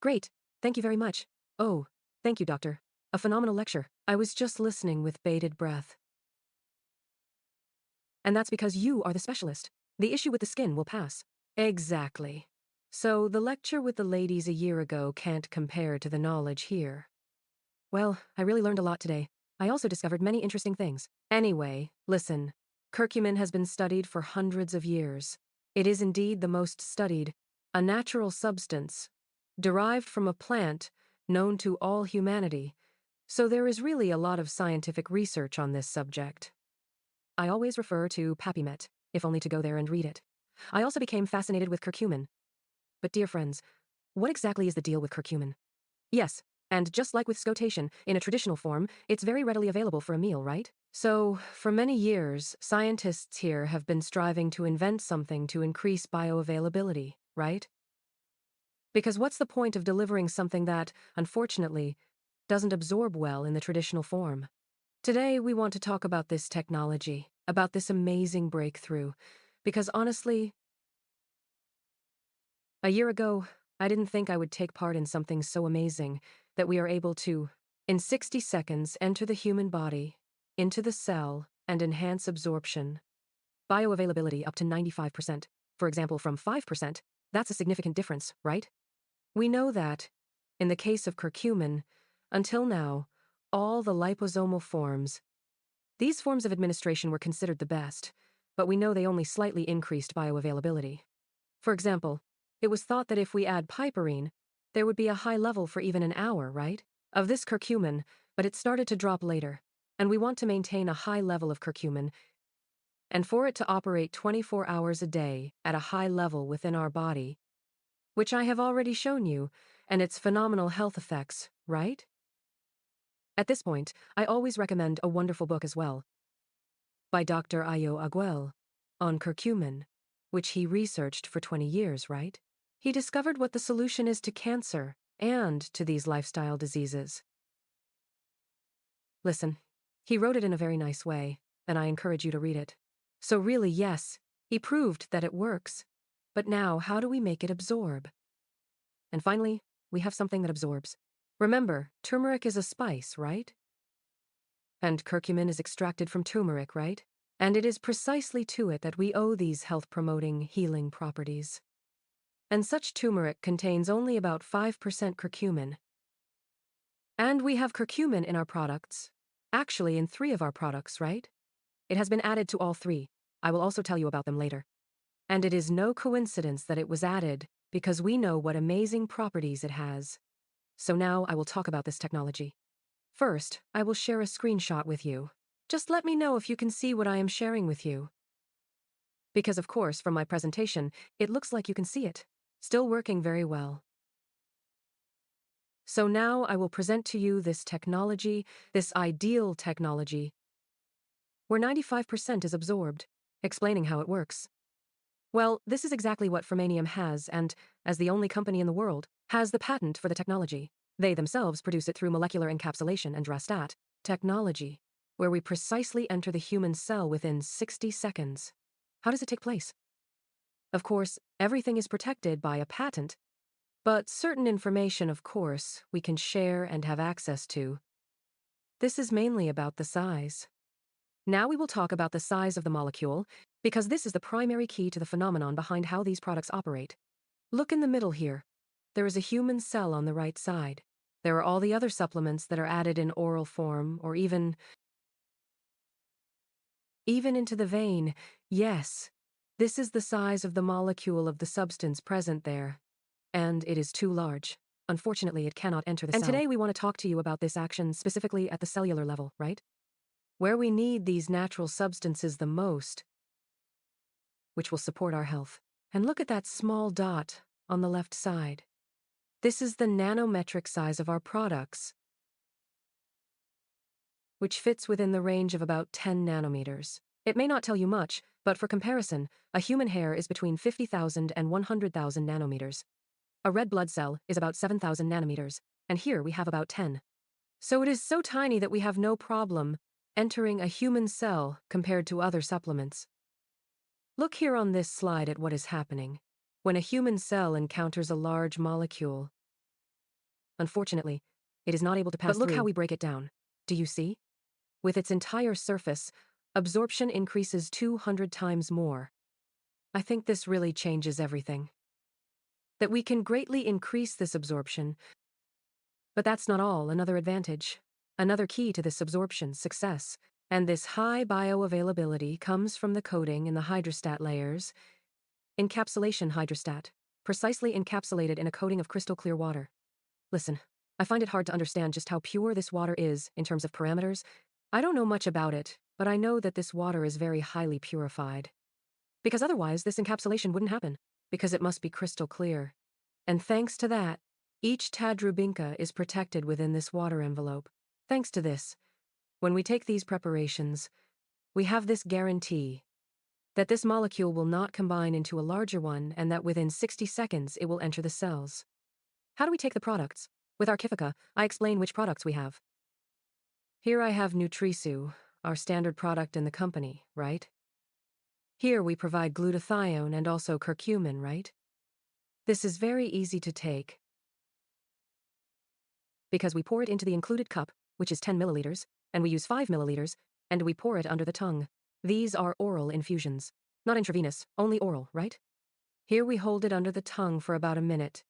Great. Thank you very much. Oh, thank you, doctor. A phenomenal lecture. I was just listening with bated breath. And that's because you are the specialist. The issue with the skin will pass. Exactly. So the lecture with the ladies a year ago can't compare to the knowledge here. Well, I really learned a lot today. I also discovered many interesting things. Anyway, listen. Curcumin has been studied for hundreds of years. It is indeed the most studied, a natural substance, derived from a plant known to all humanity. So there is really a lot of scientific research on this subject. I always refer to Papimet, if only to go there and read it. I also became fascinated with curcumin. But dear friends, what exactly is the deal with curcumin? Yes, and just like with scotation, in a traditional form, it's very readily available for a meal, right? So, for many years, scientists here have been striving to invent something to increase bioavailability, right? Because what's the point of delivering something that, unfortunately, doesn't absorb well in the traditional form? Today, we want to talk about this technology, about this amazing breakthrough, because honestly, a year ago, I didn't think I would take part in something so amazing that we are able to, in 60 seconds, enter the human body, into the cell, and enhance absorption. Bioavailability up to 95%. For example, from 5%, that's a significant difference, right? We know that, in the case of curcumin, until now, all the liposomal forms, these forms of administration were considered the best, but we know they only slightly increased bioavailability. For example, it was thought that if we add piperine, there would be a high level for even an hour, right? Of this curcumin, but it started to drop later, and we want to maintain a high level of curcumin, and for it to operate 24 hours a day at a high level within our body, which I have already shown you, and its phenomenal health effects, right? At this point, I always recommend a wonderful book as well, by Dr. Ayo Aguel, on curcumin, which he researched for 20 years, right? He discovered what the solution is to cancer and to these lifestyle diseases. Listen, he wrote it in a very nice way, and I encourage you to read it. So really, yes, he proved that it works. But now, how do we make it absorb? And finally, we have something that absorbs. Remember, turmeric is a spice, right? And curcumin is extracted from turmeric, right? And it is precisely to it that we owe these health-promoting, healing properties. And such turmeric contains only about 5% curcumin. And we have curcumin in our products. Actually, in 3 of our products, right? It has been added to all 3. I will also tell you about them later. And it is no coincidence that it was added, because we know what amazing properties it has. So now I will talk about this technology. First, I will share a screenshot with you. Just let me know if you can see what I am sharing with you. Because of course, from my presentation, it looks like you can see it. Still working very well. So now I will present to you this technology, this ideal technology, where 95% is absorbed, explaining how it works. Well, this is exactly what Fermanium has and, as the only company in the world, has the patent for the technology. They themselves produce it through molecular encapsulation and Rastat technology, where we precisely enter the human cell within 60 seconds. How does it take place? Of course, everything is protected by a patent, but certain information, of course, we can share and have access to. This is mainly about the size. Now we will talk about the size of the molecule, because this is the primary key to the phenomenon behind how these products operate. Look in the middle here. There is a human cell on the right side. There are all the other supplements that are added in oral form, or even into the vein. Yes, this is the size of the molecule of the substance present there. And it is too large. Unfortunately, it cannot enter the cell. And today we want to talk to you about this action specifically at the cellular level, right? Where we need these natural substances the most, which will support our health. And look at that small dot on the left side. This is the nanometric size of our products, which fits within the range of about 10 nanometers. It may not tell you much, but for comparison, a human hair is between 50,000 and 100,000 nanometers. A red blood cell is about 7,000 nanometers, and here we have about 10. So it is so tiny that we have no problem entering a human cell compared to other supplements. Look here on this slide at what is happening. When a human cell encounters a large molecule, Unfortunately, it is not able to pass through. But look how we break it down. Do you see? With its entire surface, absorption increases 200 times more. I think this really changes everything. That we can greatly increase this absorption. But that's not all. Another advantage, another key to this absorption's success, and this high bioavailability comes from the coating in the hydrostat layers. Encapsulation hydrostat, precisely encapsulated in a coating of crystal clear water. Listen, I find it hard to understand just how pure this water is in terms of parameters. I don't know much about it, but I know that this water is very highly purified. Because otherwise, this encapsulation wouldn't happen, because it must be crystal clear. And thanks to that, each Tadrubinka is protected within this water envelope. Thanks to this, when we take these preparations, we have this guarantee that this molecule will not combine into a larger one and that within 60 seconds it will enter the cells. How do we take the products? With Archifica, I explain which products we have. Here I have Nutrisu, our standard product in the company, right? Here we provide glutathione and also curcumin, right? This is very easy to take because we pour it into the included cup, which is 10 milliliters, and we use 5 milliliters, and we pour it under the tongue. These are oral infusions. Not intravenous, only oral, right? Here we hold it under the tongue for about a minute.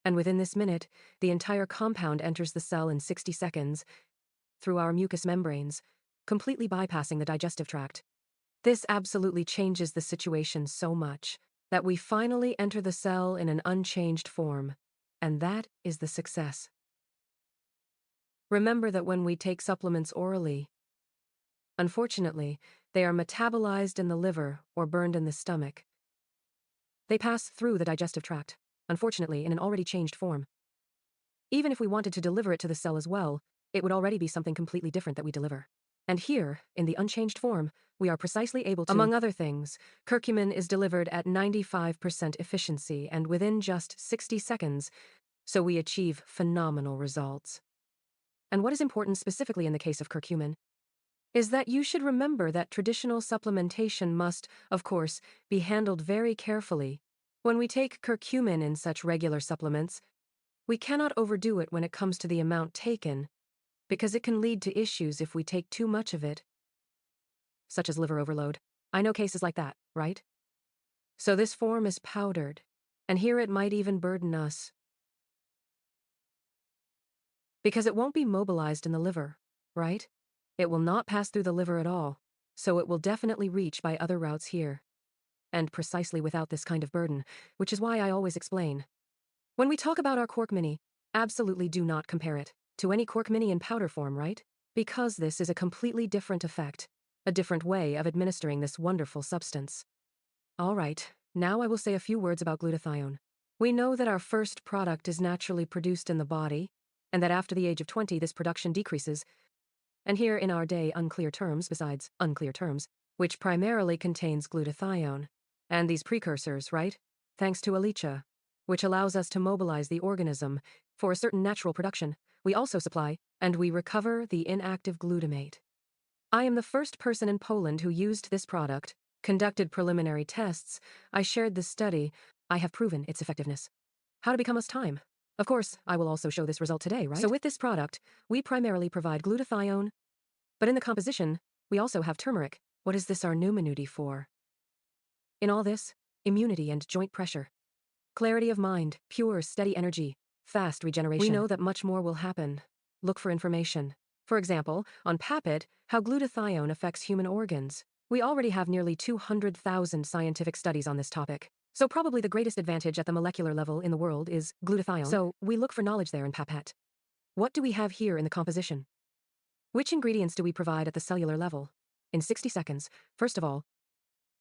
And within this minute, the entire compound enters the cell in 60 seconds through our mucous membranes, completely bypassing the digestive tract. This absolutely changes the situation so much that we finally enter the cell in an unchanged form, and that is the success. Remember that when we take supplements orally, unfortunately, they are metabolized in the liver or burned in the stomach. They pass through the digestive tract, unfortunately in an already changed form. Even if we wanted to deliver it to the cell as well, it would already be something completely different that we deliver. And here, in the unchanged form, we are precisely able to— Among other things, curcumin is delivered at 95% efficiency and within just 60 seconds, so we achieve phenomenal results. And what is important specifically in the case of curcumin is that you should remember that traditional supplementation must, of course, be handled very carefully. When we take curcumin in such regular supplements, we cannot overdo it when it comes to the amount taken, because it can lead to issues if we take too much of it, such as liver overload. I know cases like that, right? So this form is powdered, and here it might even burden us, because it won't be mobilized in the liver, right? It will not pass through the liver at all, so it will definitely reach by other routes here. And precisely without this kind of burden, which is why I always explain. When we talk about our Kurkumina, absolutely do not compare it to any Kurkumina in powder form, right? Because this is a completely different effect, a different way of administering this wonderful substance. All right, now I will say a few words about glutathione. We know that our first product is naturally produced in the body, and that after the age of 20 this production decreases. And here in our day unclear terms, besides unclear terms, which primarily contains glutathione, and these precursors, right? Thanks to Anita, which allows us to mobilize the organism for a certain natural production. We also supply, and we recover the inactive glutamate. I am the first person in Poland who used this product, conducted preliminary tests, I shared this study, I have proven its effectiveness. How to become us time? Of course, I will also show this result today, right? So with this product, we primarily provide glutathione, but in the composition, we also have turmeric. What is this our numinudi for? In all this, immunity and joint pressure, clarity of mind, pure, steady energy, fast regeneration. We know that much more will happen. Look for information. For example, on PAPIT, how glutathione affects human organs. We already have nearly 200,000 scientific studies on this topic. So probably the greatest advantage at the molecular level in the world is glutathione. So we look for knowledge there in PAPIT. What do we have here in the composition? Which ingredients do we provide at the cellular level? In 60 seconds, first of all,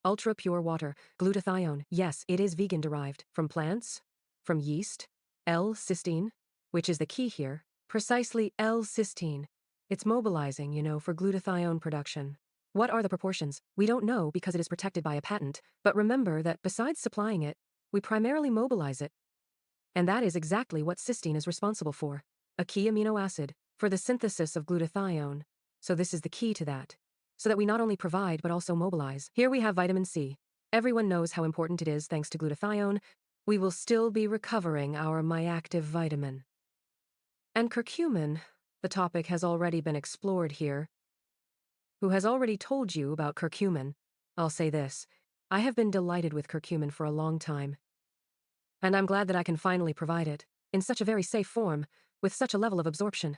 ultra-pure water, glutathione. Yes, it is vegan-derived, from plants, from yeast, L-cysteine, which is the key here, precisely L-cysteine. It's mobilizing, for glutathione production. What are the proportions? We don't know because it is protected by a patent, but remember that besides supplying it, we primarily mobilize it. And that is exactly what cysteine is responsible for, a key amino acid, for the synthesis of glutathione. So this is the key to that. So that we not only provide but also mobilize. Here we have vitamin C. Everyone knows how important it is thanks to glutathione. we will still be recovering our myactive vitamin. And curcumin, the topic has already been explored here. Who has already told you about curcumin? I'll say this. I have been delighted with curcumin for a long time. And I'm glad that I can finally provide it, in such a very safe form, with such a level of absorption.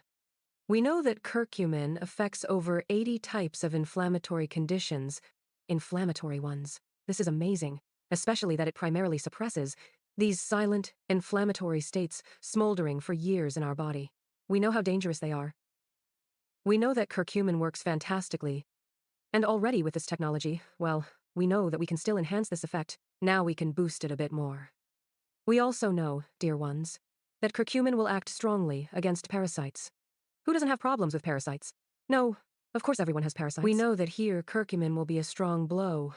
We know that curcumin affects over 80 types of inflammatory conditions. Inflammatory ones. This is amazing, especially that it primarily suppresses these silent, inflammatory states smoldering for years in our body. We know how dangerous they are. We know that curcumin works fantastically. And already with this technology, well, we know that we can still enhance this effect. Now we can boost it a bit more. We also know, dear ones, that curcumin will act strongly against parasites. Who doesn't have problems with parasites? No, of course everyone has parasites. We know that here curcumin will be a strong blow.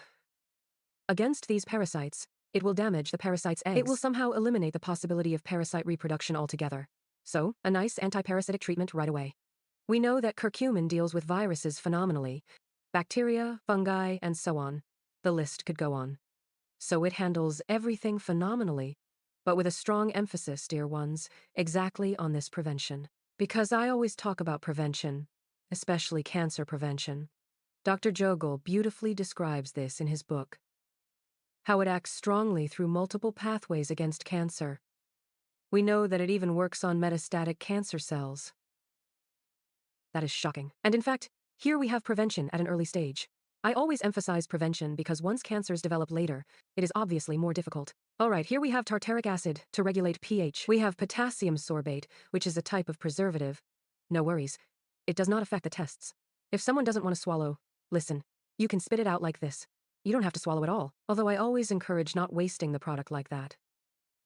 Against these parasites, it will damage the parasite's eggs. It will somehow eliminate the possibility of parasite reproduction altogether. So, a nice anti-parasitic treatment right away. We know that curcumin deals with viruses phenomenally. Bacteria, fungi, and so on. The list could go on. So it handles everything phenomenally, but with a strong emphasis, dear ones, exactly on this prevention. Because I always talk about prevention, especially cancer prevention. Dr. Jogel beautifully describes this in his book. How it acts strongly through multiple pathways against cancer. We know that it even works on metastatic cancer cells. That is shocking. And in fact, here we have prevention at an early stage. I always emphasize prevention because once cancers develop later, it is obviously more difficult. Alright, here we have tartaric acid to regulate pH. We have potassium sorbate, which is a type of preservative. No worries. It does not affect the tests. If someone doesn't want to swallow, listen, you can spit it out like this. You don't have to swallow it all, although I always encourage not wasting the product like that.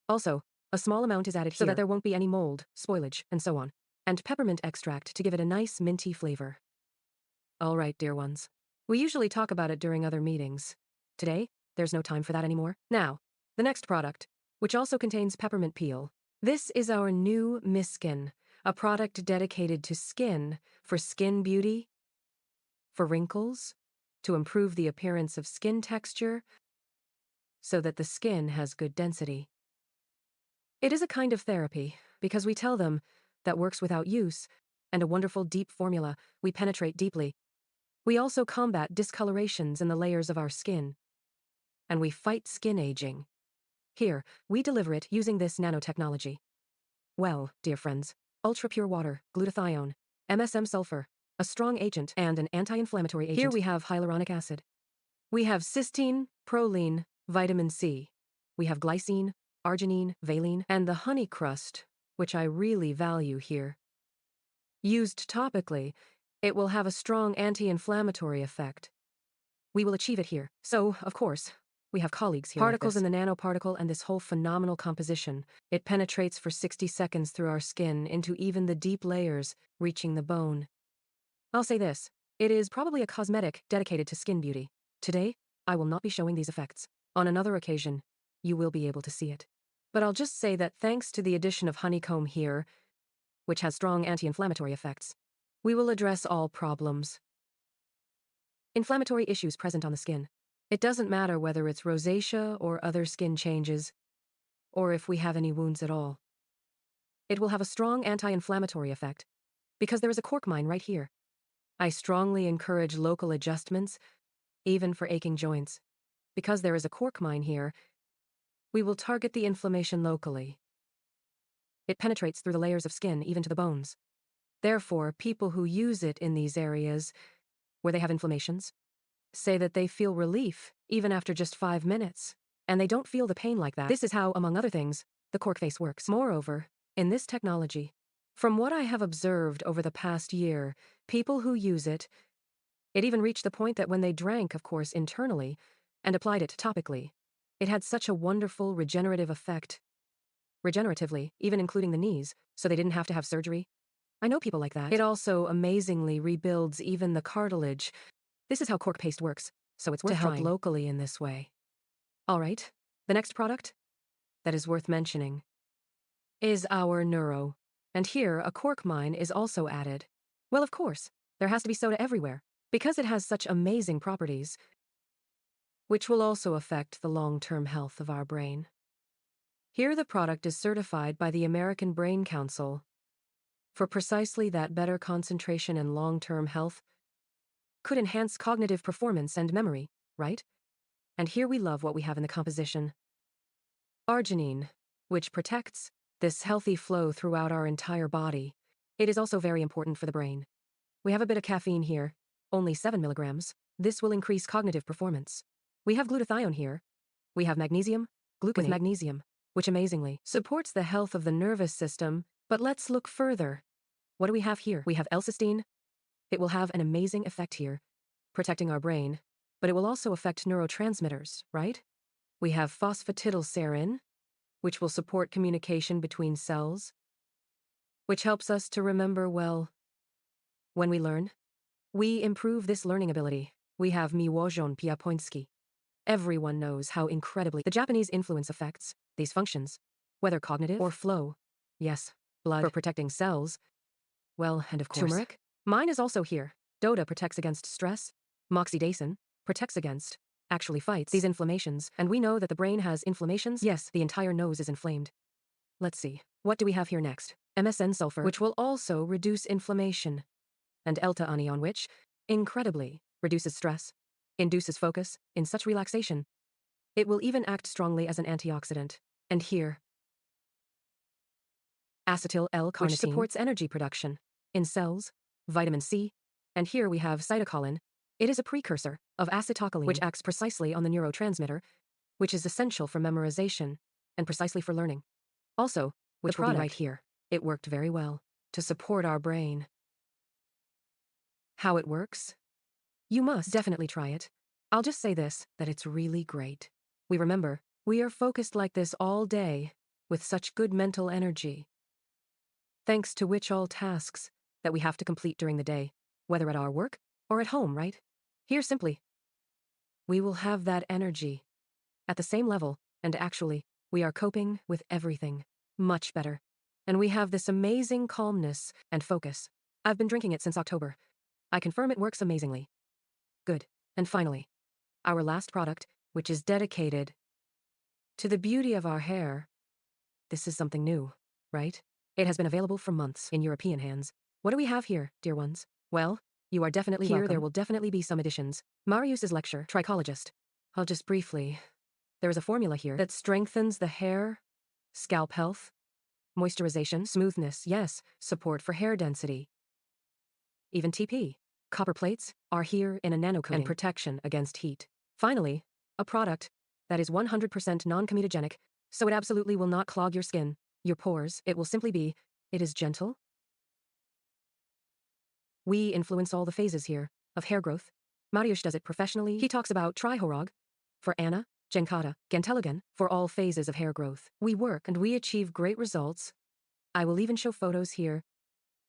Also, a small amount is added here so that there won't be any mold, spoilage, and so on. And peppermint extract to give it a nice minty flavor. Alright, dear ones. We usually talk about it during other meetings. Today, there's no time for that anymore. Now, the next product, which also contains peppermint peel. This is our new Miskin, a product dedicated to skin, for skin beauty, for wrinkles, to improve the appearance of skin texture, so that the skin has good density. It is a kind of therapy, because we tell them that works without use, and a wonderful deep formula, we penetrate deeply. We also combat discolorations in the layers of our skin. And we fight skin aging. Here, we deliver it using this nanotechnology. Well, dear friends, ultra-pure water, glutathione, MSM sulfur, a strong agent and an anti-inflammatory agent. Here we have hyaluronic acid. We have cysteine, proline, vitamin C. We have glycine, arginine, valine, and the honey crust, which I really value here. Used topically, it will have a strong anti-inflammatory effect. We will achieve it here. So, of course, we have colleagues here. Particles in the nanoparticle and this whole phenomenal composition. It penetrates for 60 seconds through our skin into even the deep layers, reaching the bone. I'll say this, it is probably a cosmetic dedicated to skin beauty. Today, I will not be showing these effects. On another occasion, you will be able to see it. But I'll just say that thanks to the addition of honeycomb here, which has strong anti-inflammatory effects, we will address all problems. Inflammatory issues present on the skin. It doesn't matter whether it's rosacea or other skin changes, or if we have any wounds at all. It will have a strong anti-inflammatory effect, because there is a cork mine right here. I strongly encourage local adjustments, even for aching joints. Because there is a cork mine here, we will target the inflammation locally. It penetrates through the layers of skin, even to the bones. Therefore, people who use it in these areas, where they have inflammations, say that they feel relief, even after just 5 minutes, and they don't feel the pain like that. This is how, among other things, the cork face works. Moreover, in this technology, from what I have observed over the past year, people who use it even reached the point that when they drank, of course, internally, and applied it topically, it had such a wonderful regenerative effect. Regeneratively, even including the knees, so they didn't have to have surgery. I know people like that. It also amazingly rebuilds even the cartilage. This is how cork paste works, so it's worth trying. To help locally in this way. Alright, the next product that is worth mentioning is our Neuro. And here, a cork mine is also added. Well, of course, there has to be soda everywhere, because it has such amazing properties, which will also affect the long-term health of our brain. Here the product is certified by the American Brain Council for precisely that. Better concentration and long-term health could enhance cognitive performance and memory, right? And here we love what we have in the composition. Arginine, which protects this healthy flow throughout our entire body. It is also very important for the brain. We have a bit of caffeine here, only 7 milligrams. This will increase cognitive performance. We have glutathione here. We have magnesium, gluconate with magnesium, which amazingly supports the health of the nervous system. But let's look further. What do we have here? We have L-cysteine. It will have an amazing effect here, protecting our brain, but it will also affect neurotransmitters, right? We have phosphatidylserine, which will support communication between cells, which helps us to remember well. When we learn, we improve this learning ability. We have miłożony piapoński. Everyone knows how incredibly the Japanese influence affects these functions, whether cognitive or flow. Yes, blood for protecting cells. Well, and of course, turmeric. Mine is also here. Doda protects against stress. Moxidecin protects against, actually fights these inflammations. And we know that the brain has inflammations. Yes, the entire nose is inflamed. Let's see. What do we have here next? MSN sulfur, which will also reduce inflammation. And L-anion, which, incredibly, reduces stress, induces focus, in such relaxation. It will even act strongly as an antioxidant. And here, acetyl L-carnitine, which supports energy production in cells, vitamin C, and here we have cytocolin. It is a precursor of acetylcholine, which acts precisely on the neurotransmitter, which is essential for memorization and precisely for learning. Also, which will be right here. It worked very well to support our brain. How it works? You must definitely try it. I'll just say this, that it's really great. We remember, we are focused like this all day, with such good mental energy. Thanks to which all tasks that we have to complete during the day, whether at our work or at home, right? Here simply, we will have that energy at the same level, and actually, we are coping with everything much better. And we have this amazing calmness and focus. I've been drinking it since October. I confirm it works amazingly. Good. And finally, our last product, which is dedicated to the beauty of our hair. This is something new, right? It has been available for months in European hands. What do we have here, dear ones? Well, you are definitely here. Welcome. There will definitely be some additions. Marius's lecture, trichologist. I'll just briefly. There is a formula here that strengthens the hair, scalp health, moisturization, smoothness, yes, support for hair density. Even TP. Copper plates are here in a nanocoating and protection against heat. Finally, a product that is 100% non-comedogenic, so it absolutely will not clog your skin, your pores. It will simply be, it is gentle. We influence all the phases here of hair growth. Mariusz does it professionally. He talks about trihorog for Anna, Genkata, Genteligan for all phases of hair growth. We work and we achieve great results. I will even show photos here.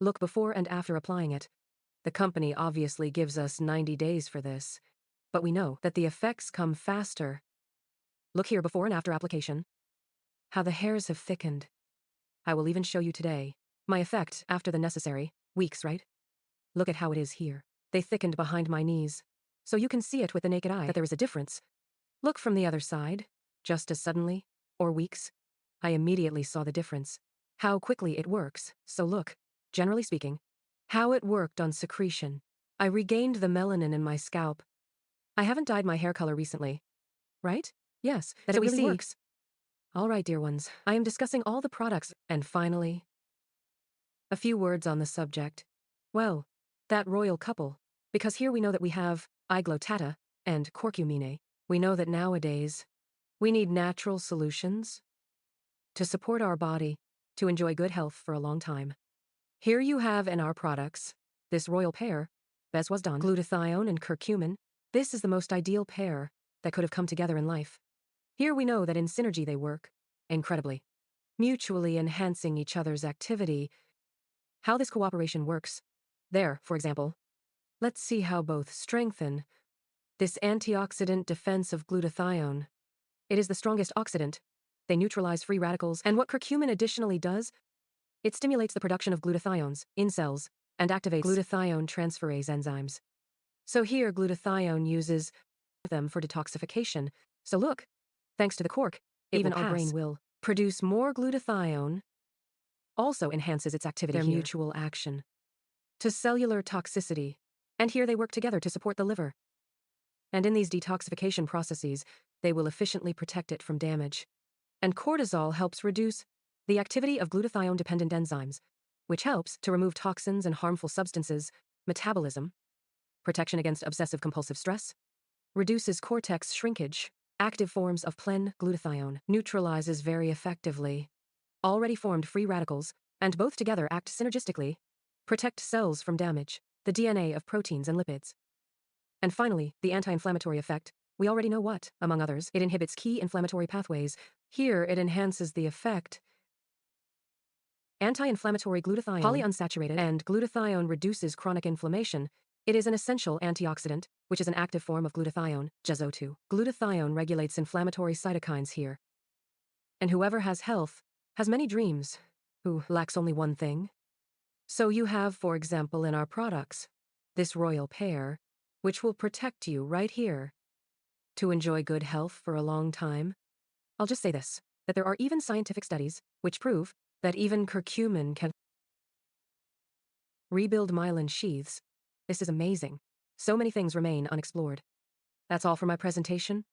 Look before and after applying it. The company obviously gives us 90 days for this, but we know that the effects come faster. Look here before and after application. How the hairs have thickened. I will even show you today my effect after the necessary weeks, right? Look at how it is here. They thickened behind my knees. So you can see it with the naked eye that there is a difference. Look from the other side, just as suddenly, or weeks. I immediately saw the difference. How quickly it works. So look, generally speaking, how it worked on secretion. I regained the melanin in my scalp. I haven't dyed my hair color recently. Right? Yes, that it really works. All right, dear ones, I am discussing all the products. And finally, a few words on the subject. Well, that royal couple. Because here we know that we have iglutata and Kurkumina. We know that nowadays, we need natural solutions to support our body to enjoy good health for a long time. Here you have in our products, this royal pair, Beswasdan, glutathione and curcumin. This is the most ideal pair that could have come together in life. Here we know that in synergy they work, incredibly, mutually enhancing each other's activity. How this cooperation works. There, for example, let's see how both strengthen this antioxidant defense of glutathione. It is the strongest oxidant. They neutralize free radicals, and what curcumin additionally does, it stimulates the production of glutathiones in cells and activates glutathione transferase enzymes. So here glutathione uses them for detoxification. So look, thanks to the cork, even our brain will produce more glutathione, also enhances its activity Their here. mutual action. To cellular toxicity, and here they work together to support the liver. And in these detoxification processes, they will efficiently protect it from damage. And cortisol helps reduce the activity of glutathione-dependent enzymes, which helps to remove toxins and harmful substances, metabolism, protection against obsessive-compulsive stress, reduces cortex shrinkage, active forms of plen glutathione, neutralizes very effectively already formed free radicals, and both together act synergistically, protect cells from damage, the DNA of proteins and lipids. And finally, the anti-inflammatory effect. We already know what, among others, it inhibits key inflammatory pathways. Here, it enhances the effect. Anti-inflammatory glutathione, polyunsaturated, and glutathione reduces chronic inflammation. It is an essential antioxidant, which is an active form of glutathione, GEZO2. Glutathione regulates inflammatory cytokines here. And whoever has health has many dreams, who lacks only one thing. So you have, for example, in our products, this royal pair, which will protect you right here to enjoy good health for a long time. I'll just say this, that there are even scientific studies which prove that even curcumin can rebuild myelin sheaths. This is amazing. So many things remain unexplored. That's all for my presentation.